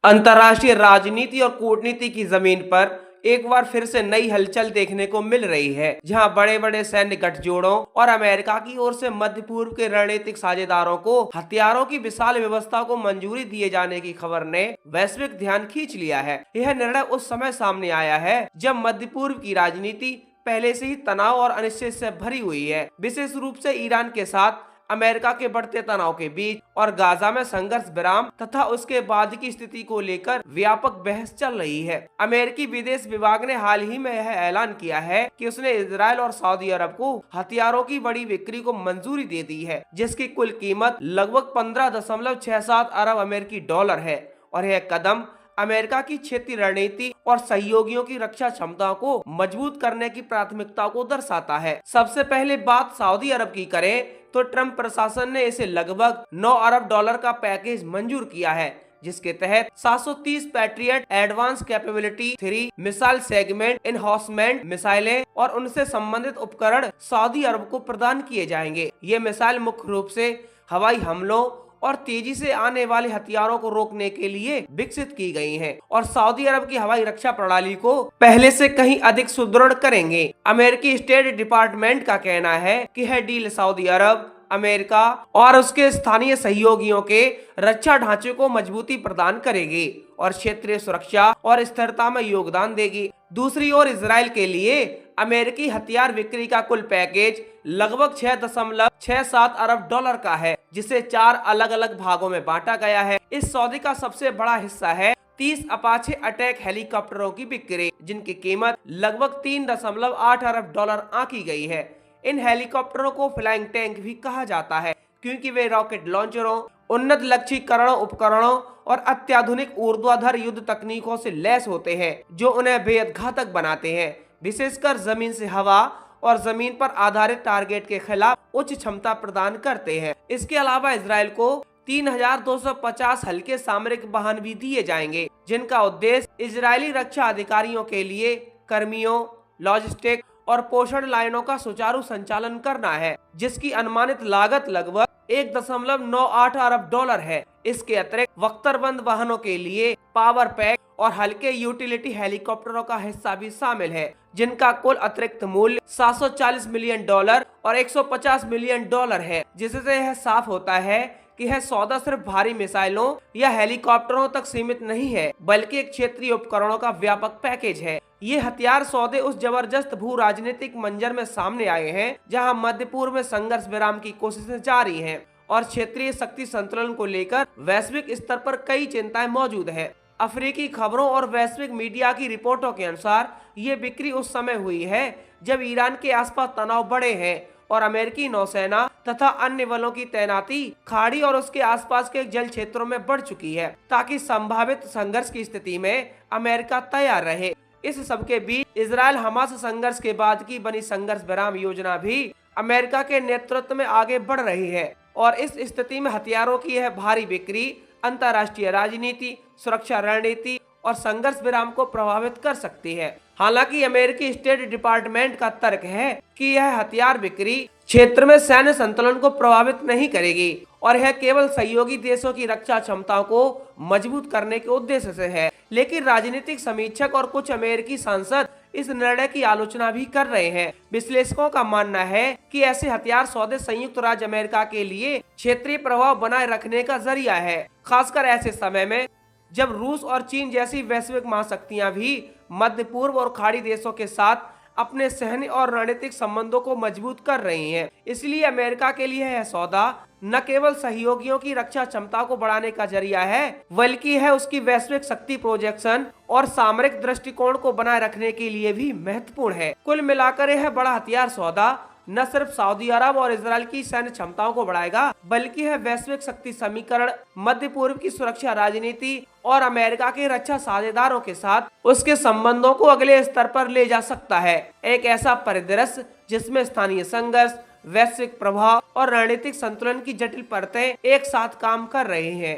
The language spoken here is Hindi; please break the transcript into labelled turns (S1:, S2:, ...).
S1: अंतर्राष्ट्रीय राजनीति और कूटनीति की जमीन पर एक बार फिर से नई हलचल देखने को मिल रही है, जहां बड़े बड़े सैन्य गठजोड़ों और अमेरिका की ओर से मध्य पूर्व के रणनीतिक साझेदारों को हथियारों की विशाल व्यवस्था को मंजूरी दिए जाने की खबर ने वैश्विक ध्यान खींच लिया है। यह निर्णय उस समय सामने आया है जब मध्य पूर्व की राजनीति पहले से ही तनाव और अनिश्चित से भरी हुई है, विशेष रूप से ईरान के साथ अमेरिका के बढ़ते तनाव के बीच और गाजा में संघर्ष विराम तथा उसके बाद की स्थिति को लेकर व्यापक बहस चल रही है। अमेरिकी विदेश विभाग ने हाल ही में यह ऐलान किया है कि उसने इजराइल और सऊदी अरब को हथियारों की बड़ी बिक्री को मंजूरी दे दी है, जिसकी कुल कीमत लगभग 15.67 अरब अमेरिकी डॉलर है। और यह कदम अमेरिका की क्षेत्रीय रणनीति और सहयोगियों की रक्षा क्षमता को मजबूत करने की प्राथमिकता को दर्शाता है। सबसे पहले बात सऊदी अरब की करें तो ट्रंप प्रशासन ने इसे लगभग 9 अरब डॉलर का पैकेज मंजूर किया है, जिसके तहत 730 Patriot advanced capability 3 missile segment enhancement मिसाइलें और उनसे संबंधित उपकरण सऊदी अरब को प्रदान किए जाएंगे। ये मिसाइल मुख्य रूप से हवाई हमलों और तेजी से आने वाले हथियारों को रोकने के लिए विकसित की गई हैं और सऊदी अरब की हवाई रक्षा प्रणाली को पहले से कहीं अधिक सुदृढ़ करेंगे। अमेरिकी स्टेट डिपार्टमेंट का कहना है कि यह डील सऊदी अरब, अमेरिका और उसके स्थानीय सहयोगियों के रक्षा ढांचे को मजबूती प्रदान करेगी और क्षेत्रीय सुरक्षा और स्थिरता में योगदान देगी। दूसरी ओर इजराइल के लिए अमेरिकी हथियार बिक्री का कुल पैकेज लगभग 6.67 अरब डॉलर का है, जिसे 4 अलग अलग भागों में बांटा गया है। इस सौदे का सबसे बड़ा हिस्सा है 30 अपाचे अटैक हेलीकॉप्टरों की बिक्री, जिनकी कीमत लगभग 3.8 अरब डॉलर आंकी गई है। इन हेलीकॉप्टरों को फ्लाइंग टैंक भी कहा जाता है, क्योंकि वे रॉकेट लॉन्चरों, उन्नत लक्ष्यीकरणों उपकरणों और अत्याधुनिक ऊर्ध्वाधर युद्ध तकनीकों से लैस होते हैं, जो उन्हें बेहद घातक बनाते हैं, विशेषकर जमीन से हवा और जमीन पर आधारित टारगेट के खिलाफ उच्च क्षमता प्रदान करते हैं। इसके अलावा इजराइल को 3250 हल्के सामरिक वाहन भी दिए जाएंगे, जिनका उद्देश्य इजरायली रक्षा अधिकारियों के लिए कर्मियों, लॉजिस्टिक और पोषण लाइनों का सुचारू संचालन करना है, जिसकी अनुमानित लागत लगभग 1.98 अरब डॉलर है। इसके अतिरिक्त बख्तरबंद वाहनों के लिए पावर पैक और हल्के यूटिलिटी हेलीकॉप्टरों का हिस्सा भी शामिल है, जिनका कुल अतिरिक्त मूल्य 740 मिलियन डॉलर और 150 मिलियन डॉलर है, जिससे यह साफ होता है कि यह सौदा सिर्फ भारी मिसाइलों या हेलीकॉप्टरों तक सीमित नहीं है, बल्कि एक क्षेत्रीय उपकरणों का व्यापक पैकेज है। ये हथियार सौदे उस जबरदस्त भू राजनीतिक मंजर में सामने आए हैं, जहां मध्य पूर्व में संघर्ष विराम की कोशिशें जारी हैं और क्षेत्रीय शक्ति संतुलन को लेकर वैश्विक स्तर पर कई चिंताएं मौजूद है। अफ्रीकी खबरों और वैश्विक मीडिया की रिपोर्टों के अनुसार ये बिक्री उस समय हुई है जब ईरान के आसपास तनाव बढ़े हैं और अमेरिकी नौसेना तथा अन्य बलों की तैनाती खाड़ी और उसके आसपास के जल क्षेत्रों में बढ़ चुकी है, ताकि संभावित संघर्ष की स्थिति में अमेरिका तैयार रहे। इस सबके बीच इजराइल हमास संघर्ष के बाद की बनी संघर्ष विराम योजना भी अमेरिका के नेतृत्व में आगे बढ़ रही है और इस स्थिति में हथियारों की यह भारी बिक्री अंतर्राष्ट्रीय राजनीति, सुरक्षा रणनीति और संघर्ष विराम को प्रभावित कर सकती है। हालांकि अमेरिकी स्टेट डिपार्टमेंट का तर्क है कि यह हथियार बिक्री क्षेत्र में सैन्य संतुलन को प्रभावित नहीं करेगी और यह केवल सहयोगी देशों की रक्षा क्षमताओं को मजबूत करने के उद्देश्य से है। लेकिन राजनीतिक समीक्षक और कुछ अमेरिकी सांसद इस निर्णय की आलोचना भी कर रहे हैं। विश्लेषकों का मानना है कि ऐसे हथियार सौदे संयुक्त राज्य अमेरिका के लिए क्षेत्रीय प्रभाव बनाए रखने का जरिया है, खासकर ऐसे समय में जब रूस और चीन जैसी वैश्विक महाशक्तियां भी मध्य पूर्व और खाड़ी देशों के साथ अपने सैन्य और रणनीतिक संबंधों को मजबूत कर रही हैं। इसलिए अमेरिका के लिए यह सौदा न केवल सहयोगियों की रक्षा क्षमता को बढ़ाने का जरिया है, बल्कि है उसकी वैश्विक शक्ति प्रोजेक्शन और सामरिक दृष्टिकोण को बनाए रखने के लिए भी महत्वपूर्ण है। कुल मिलाकर यह बड़ा हथियार सौदा न सिर्फ सऊदी अरब और इजराइल की सैन्य क्षमताओं को बढ़ाएगा, बल्कि यह वैश्विक शक्ति समीकरण, मध्य पूर्व की सुरक्षा राजनीति और अमेरिका के रक्षा साझेदारों के साथ उसके संबंधों को अगले स्तर पर ले जा सकता है। एक ऐसा परिदृश्य जिसमें स्थानीय संघर्ष, वैश्विक प्रभाव और रणनीतिक संतुलन की जटिल परतें एक साथ काम कर रहे हैं।